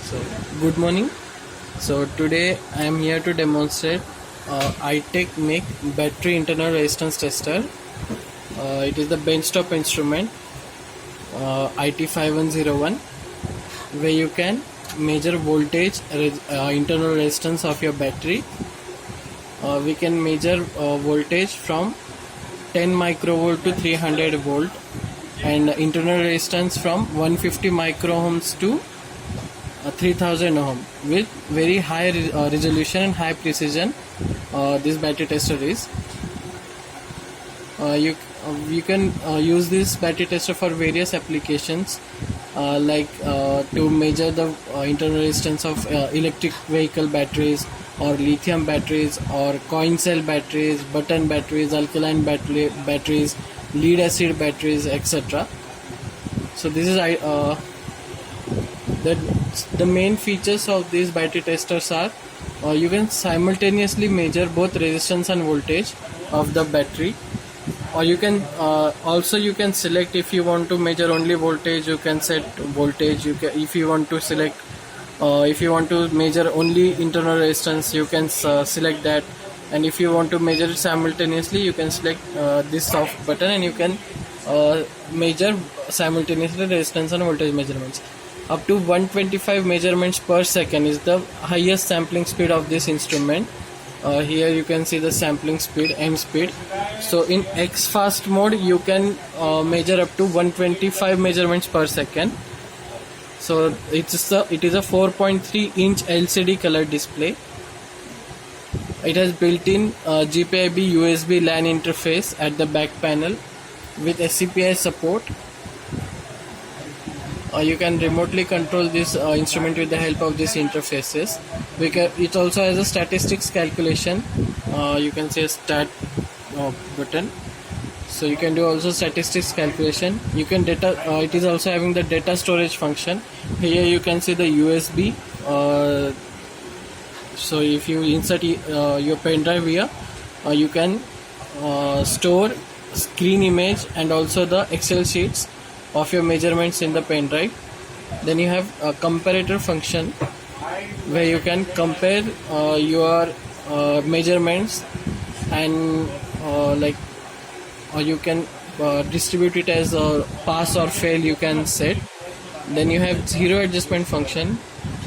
So, good morning. So today I am here to demonstrate iTech Make battery internal resistance tester. It is the benchtop instrument IT5101, where you can measure voltage internal resistance of your battery. We can measure voltage from 10 microvolt to 300 volt, and internal resistance from 150 microohms to 3000 ohm with very high resolution and high precision. This battery tester is you can use this battery tester for various applications, like to measure the internal resistance of electric vehicle batteries, or lithium batteries, or coin cell batteries, button batteries, alkaline batteries, lead acid batteries, etc. So this is the main features of these battery testers are you can simultaneously measure both resistance and voltage of the battery, or you can you can select if you want to measure only voltage. You can set voltage. If you want to select if you want to measure only internal resistance, you can select that. And if you want to measure it simultaneously, you can select this soft button, and you can measure simultaneously resistance and voltage measurements. Up to 125 measurements per second is the highest sampling speed of this instrument. Here you can see the sampling speed, M speed. So in X fast mode you can measure up to 125 measurements per second. So it is a 4.3 inch LCD color display. It has built-in GPIB USB LAN interface at the back panel with SCPI support. You can remotely control this instrument with the help of these interfaces. It also has a statistics calculation. You can see a stat button, so you can do also statistics calculation. You can data. It is also having the data storage function. Here you can see the USB. So if you insert your pen drive here, you can store screen image and also the Excel sheets of your measurements in the pen drive. Then you have a comparator function where you can compare your measurements, and you can distribute it as a pass or fail, you can set. Then you have zero adjustment function.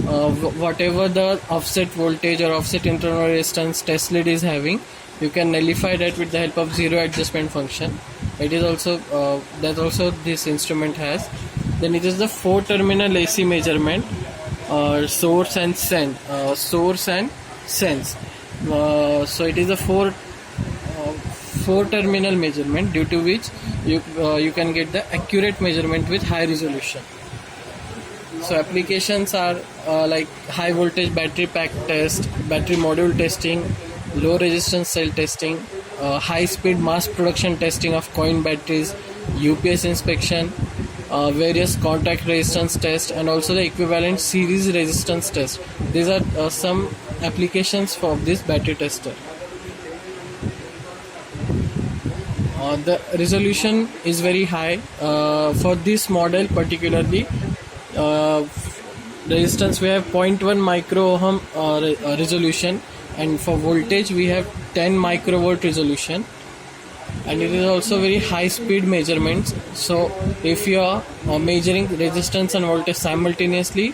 Whatever the offset voltage or offset internal resistance test lead is having, you can nullify that with the help of zero adjustment function. It is also that also this instrument has. Then it is the 4-terminal AC measurement, source and sense. So it is a 4-terminal measurement, due to which you can get the accurate measurement with high resolution. So applications are like high voltage battery pack test, battery module testing, low resistance cell testing, high speed mass production testing of coin batteries, UPS inspection, various contact resistance test, and also the equivalent series resistance test. These are some applications for this battery tester. The resolution is very high for this model particularly. Resistance we have 0.1 micro ohm resolution, and for voltage we have 10 microvolt resolution, and it is also very high speed measurements. So if you are measuring resistance and voltage simultaneously,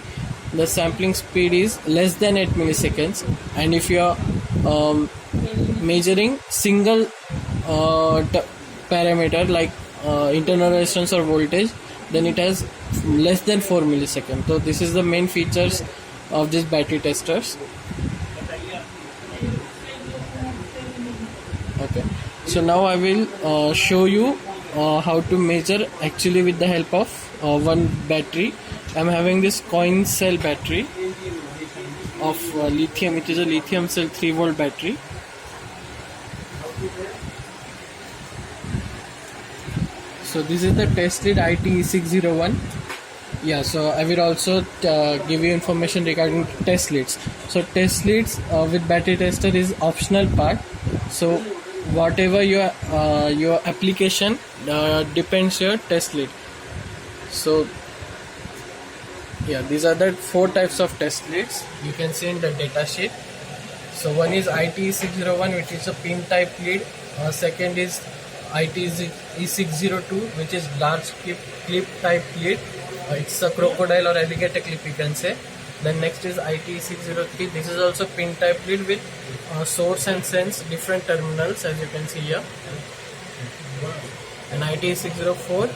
the sampling speed is less than 8 milliseconds, and if you are measuring single parameter like internal resistance or voltage, then it has less than 4 milliseconds. So this is the main features of these battery testers. Okay, so now I will show you how to measure actually with the help of one battery. I am having this coin cell battery of lithium. It is a lithium cell 3 volt battery. So this is the test lead IT601. Yeah, so I will also give you information regarding test leads. So test leads with battery tester is optional part. So whatever your application depends your test lead. So Yeah, these are the 4 types of test leads you can see in the data sheet. So one is ITE601, which is a pin type lead. Second is ITE602, which is large clip type lead. It's a crocodile or alligator clip, you can say. Then next is ITE603. This is also pin type lead with source and sense different terminals, as you can see here. And ITE604,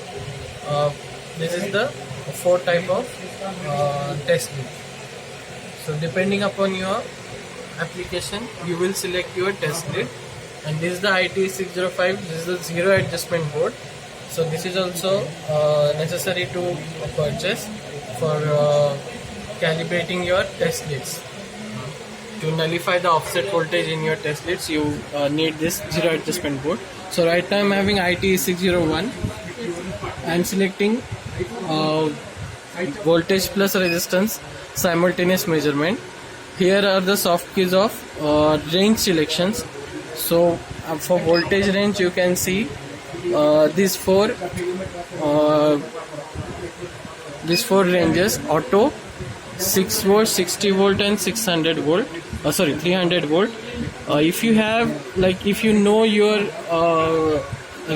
this is the 4 type of test lead. So depending upon your application, you will select your test lead. And this is the ITE605. This is the zero adjustment board. So this is also necessary to purchase for calibrating your test leads. To nullify the offset voltage in your test leads, you need this zero adjustment board. So right now I'm having ITE601. I'm selecting voltage plus resistance simultaneous measurement. Here are the soft keys of range selections. So for voltage range, you can see these four ranges: auto, 6 volt, 60 volt, and 600 volt. 300 volt. If you have, if you know your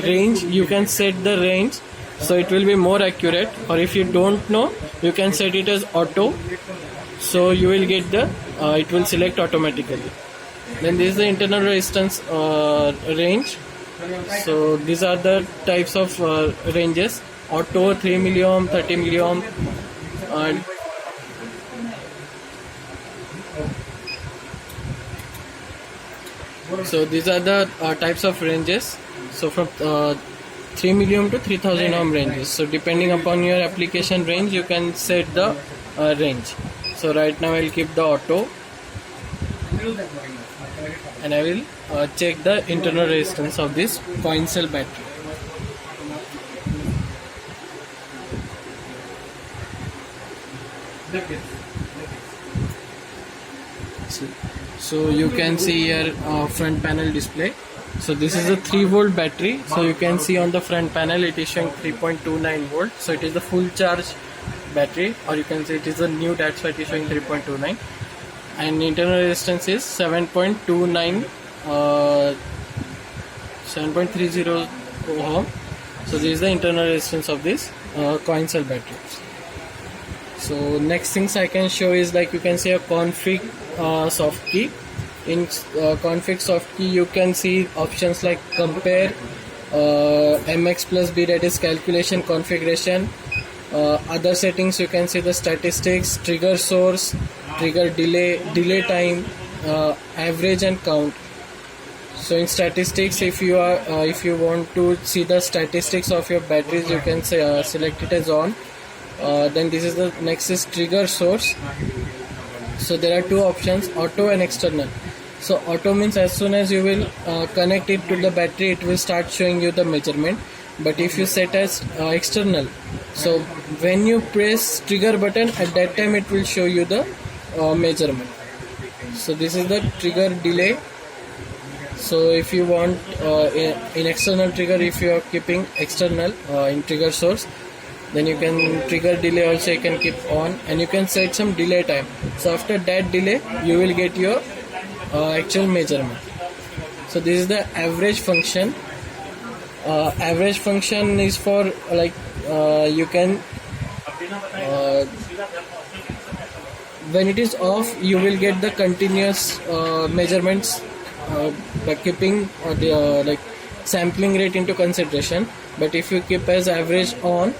range, you can set the range, so it will be more accurate. Or if you don't know, you can set it as auto, so you will get the it will select automatically. Then this is the internal resistance range. So these are the types of ranges: auto, 3 milliohm, 30 milliohm, and so these are the types of ranges. So from 3 milliohm to 3000 ohm ranges. So depending upon your application range, you can set the range. So right now I'll keep the auto, and I will check the internal resistance of this coin cell battery. So you can see here front panel display. So this is a 3 volt battery. So you can see on the front panel it is showing 3.29 volt. So it is the full charge battery, or you can say it is a new, that's why it is showing 3.29. And internal resistance is 7.29 7.30 ohm. So this is the internal resistance of this coin cell battery. So next things I can show is, you can see a config soft key. In config soft key, you can see options like compare, mx plus b, that is calculation configuration. Other settings, you can see the statistics, trigger source, trigger delay time, average, and count. So in statistics, if you want to see the statistics of your batteries, you can say select it as on. Then this is the next is trigger source. So there are 2 options, auto and external. So auto means as soon as you will connect it to the battery, it will start showing you the measurement. But if you set as external, so when you press trigger button, at that time it will show you the measurement. So this is the trigger delay. So if you want in external trigger, if you are keeping external in trigger source, then you can trigger delay also you can keep on, and you can set some delay time. So after that delay, you will get your actual measurement. So this is the average function. Average function is for you can when it is off, you will get the continuous measurements by keeping the sampling rate into consideration. But if you keep as average on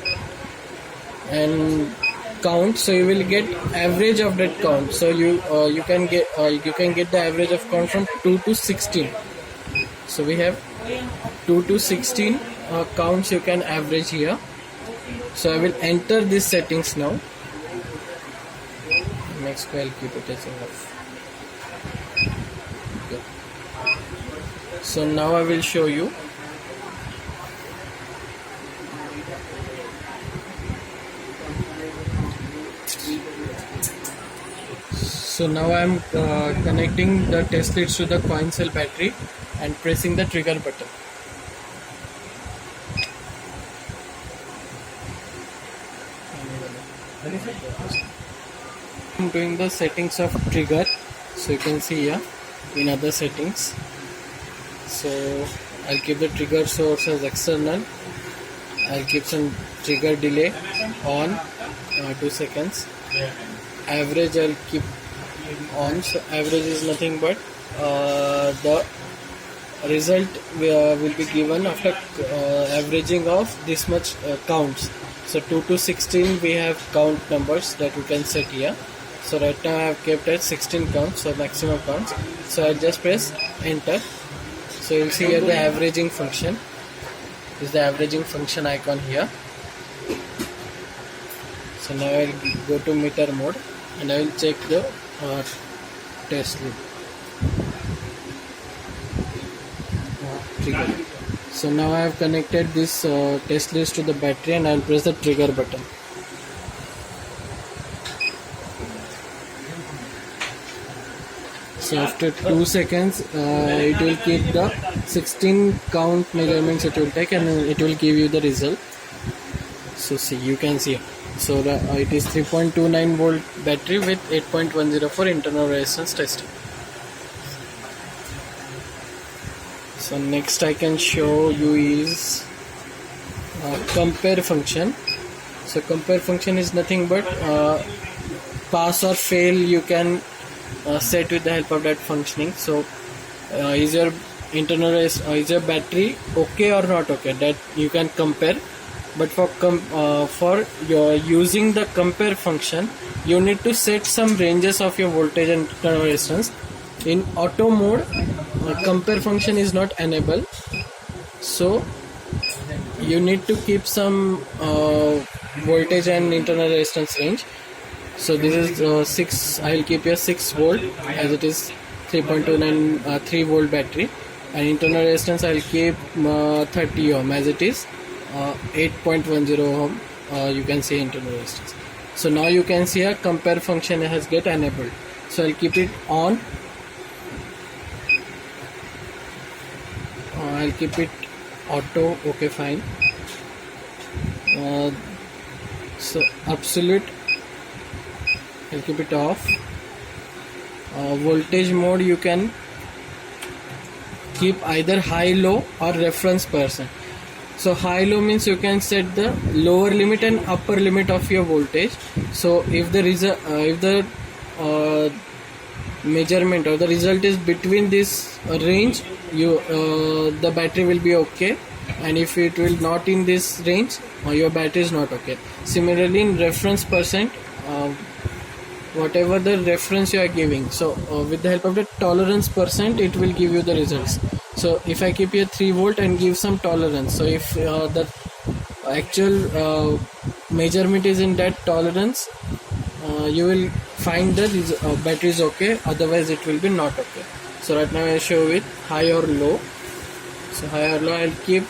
and count, so you will get average of that count. So you can get the average of count from 2 to 16. So we have 2 to 16 counts you can average here. So I will enter these settings now. Next I'll keep it as enough. Okay. So now I will show you. So now I am connecting the test leads to the coin cell battery and pressing the trigger button. I'm doing the settings of trigger, so you can see here in other settings. So I'll keep the trigger source as external. I'll keep some trigger delay on 2 seconds. Average I'll keep on. So average is nothing but the result will be given after averaging of this much counts. So 2 to 16 we have count numbers that we can set here. So right now I have kept at 16 counts, so maximum counts. So I'll just press enter. So you'll see here the averaging function. This is the averaging function icon here. So now I'll go to meter mode and I will check the test loop. Trigger. So now I have connected this test list to the battery and I will press the trigger button. So after 2 seconds it will keep the 16 count measurements it will take and it will give you the result. So see, you can see. So it is 3.29 volt battery with 8.104 internal resistance testing. So next I can show you is compare function. So compare function is nothing but pass or fail you can set with the help of that functioning. So is your is your battery okay or not okay, that you can compare. But for your using the compare function, you need to set some ranges of your voltage and internal resistance. In auto mode, compare function is not enabled, so you need to keep some voltage and internal resistance range. So this is 6. I will keep here 6 volt as it is 3.29 3 volt battery, and internal resistance I will keep 30 ohm as it is 8.10 ohm. You can see internal resistance. So now you can see a compare function has get enabled. So I'll keep it on. I'll keep it auto. Okay, fine. So absolute I'll keep it off. Voltage mode you can keep either high, low or reference percent. So high low means you can set the lower limit and upper limit of your voltage. So if the measurement or the result is between this range, the battery will be okay, and if it will not in this range, your battery is not okay. Similarly in reference percent, whatever the reference you are giving, so with the help of the tolerance percent it will give you the results. So if I keep here 3 volt and give some tolerance, so if the actual measurement is in that tolerance, you will find the battery is okay, otherwise it will be not okay. So right now I show with high or low. So high or low, I'll keep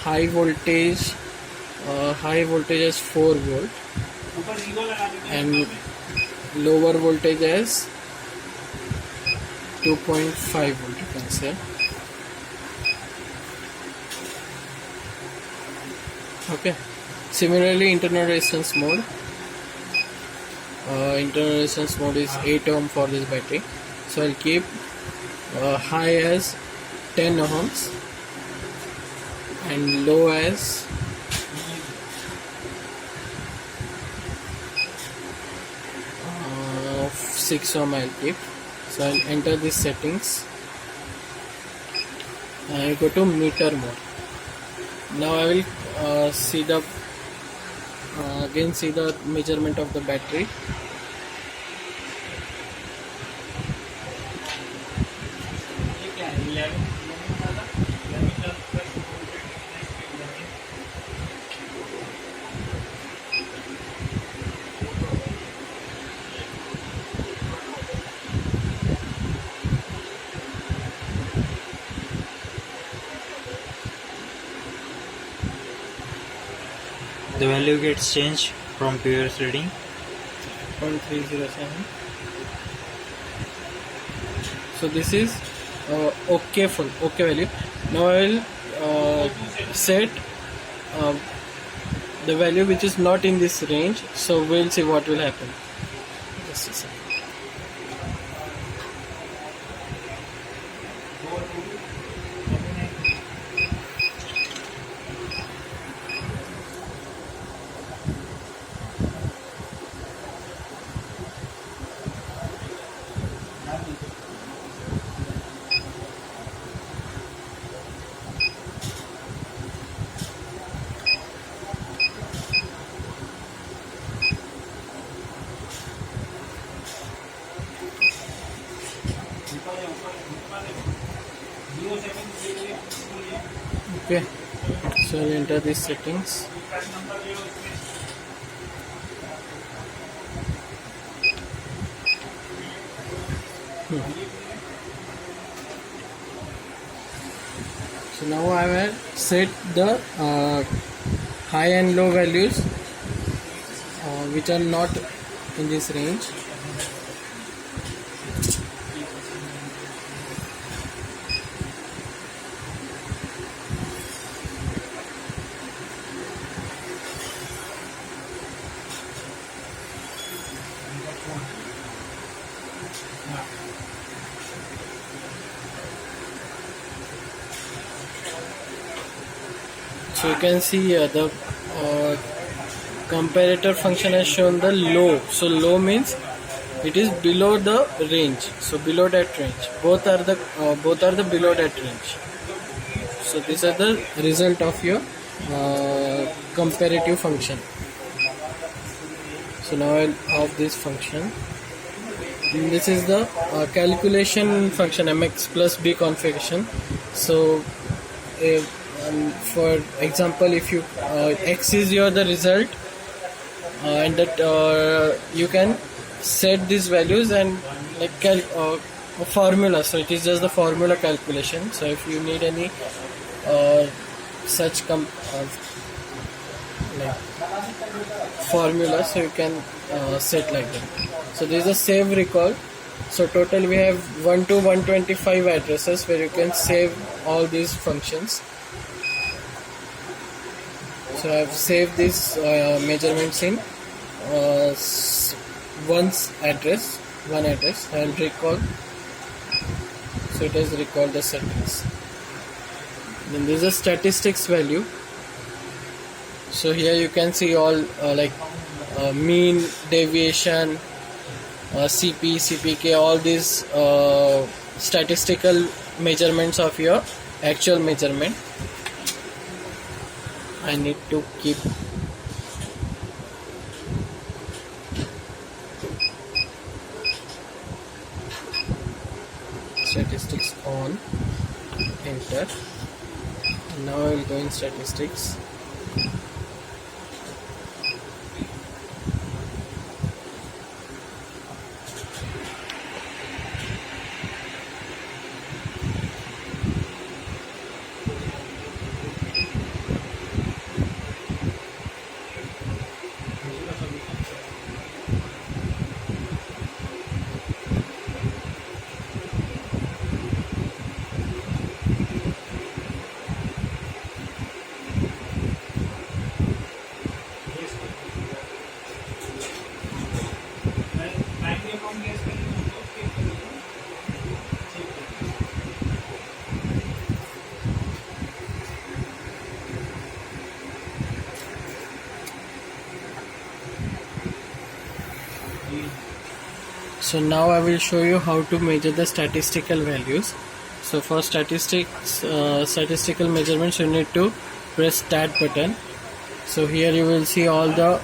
high voltage as 4 volt and lower voltage as 2.5 volt, you can say. Okay. Similarly, internal resistance mode. Internal resistance mode is 8 ohm for this battery. So I'll keep high as 10 ohms and low as 6 ohm I'll keep. So I'll enter these settings and I'll go to meter mode. Now I will see the again see the measurement of the battery. The value gets changed from previous reading. 0.307. So this is okay value. Now I will set the value which is not in this range. So we'll see what will happen. Just a second. Okay, so I'll enter these settings. So now I will set the high and low values which are not in this range. So you can see the comparator function has shown the low. So low means it is below the range. So below that range. Both are the below that range. So these are the result of your comparative function. So now I'll off this function. And this is the calculation function, mx plus b configuration. So for example, if you x is the result and that you can set these values and like a formula. So it is just the formula calculation. So if you need any such like formula, so you can set like that. So this is a save recall. So total we have 1 to 125 addresses where you can save all these functions. So I have saved these measurements in one address. I will recall. So it has recalled the settings. Then there is a statistics value. So here you can see all like mean, deviation, CP, CPK, all these statistical measurements of your actual measurement. I need to keep statistics on, enter. Now I will go in statistics. So now I will show you how to measure the statistical values. So for statistical measurements, you need to press Stat button. So here you will see all the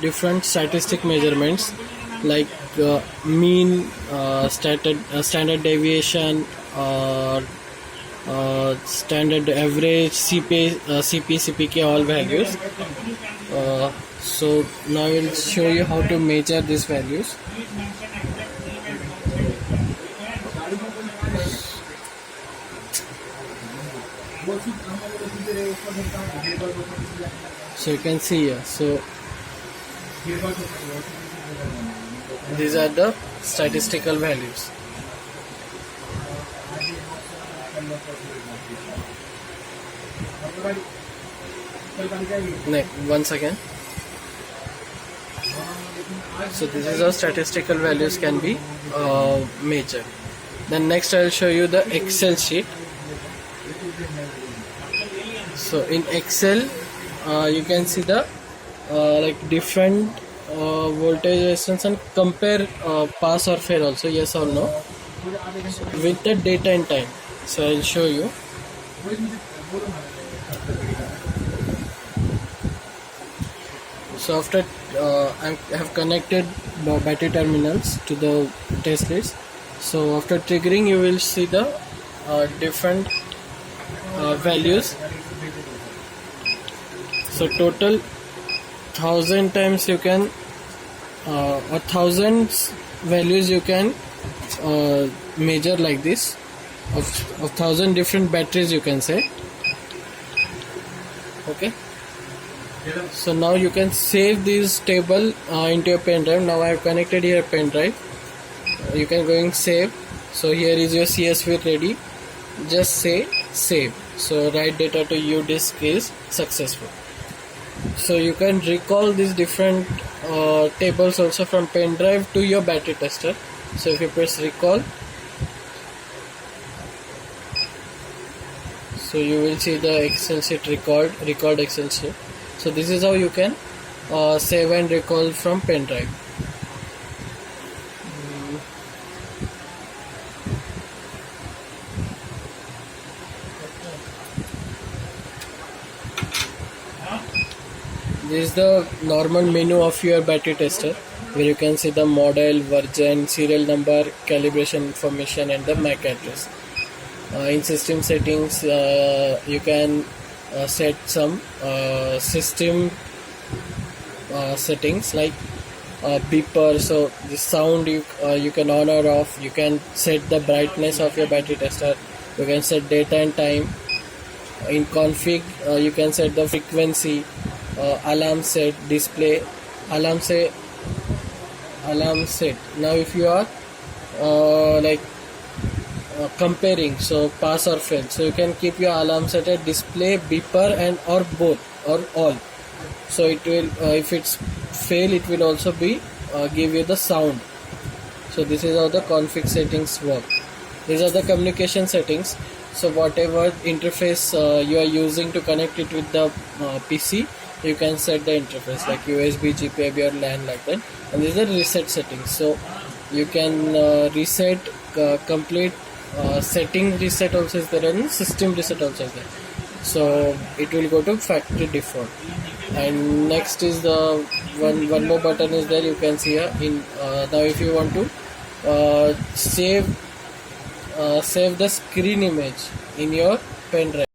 different statistic measurements like mean, standard deviation, standard average, CP, CPK, all values. So now I will show you how to measure these values. So you can see here. So these are the statistical values. Once again. So this is how statistical values can be measured. Then next I will show you the Excel sheet. So in Excel you can see the like different voltage resistance and compare pass or fail also, yes or no, with the date and time. So I will show you. So after I have connected the battery terminals to the test list. So after triggering, you will see the different values. So total 1000 times you can or thousands values you can measure like this of 1000 different batteries you can say. Okay. So now you can save this table into your pen drive. Now I have connected here pen drive. You can go and save. So here is your CSV ready. Just say save. So write data to U disk is successful. So you can recall these different tables also from pen drive to your battery tester. So if you press recall, so you will see the Excel sheet record Excel sheet. So this is how you can save and recall from pen drive. This is the normal menu of your battery tester, where you can see the model, version, serial number, calibration information and the MAC address. In system settings you can set some system settings like beeper. So the sound you can on or off. You can set the brightness of your battery tester. You can set date and time. In config you can set the frequency, alarm set, display, alarm set. Now if you are comparing, so pass or fail, so you can keep your alarm set at display, beeper and or both or all. So it will if it's fail, it will also be give you the sound. So this is how the config settings work. These are the communication settings. So whatever interface you are using to connect it with the PC, you can set the interface like USB, GPIB or LAN like that. And these are reset settings. So you can reset complete setting reset also is there and system reset also is there. So it will go to factory default. And next is the one more button is there, you can see here. In now if you want to save the screen image in your pen drive.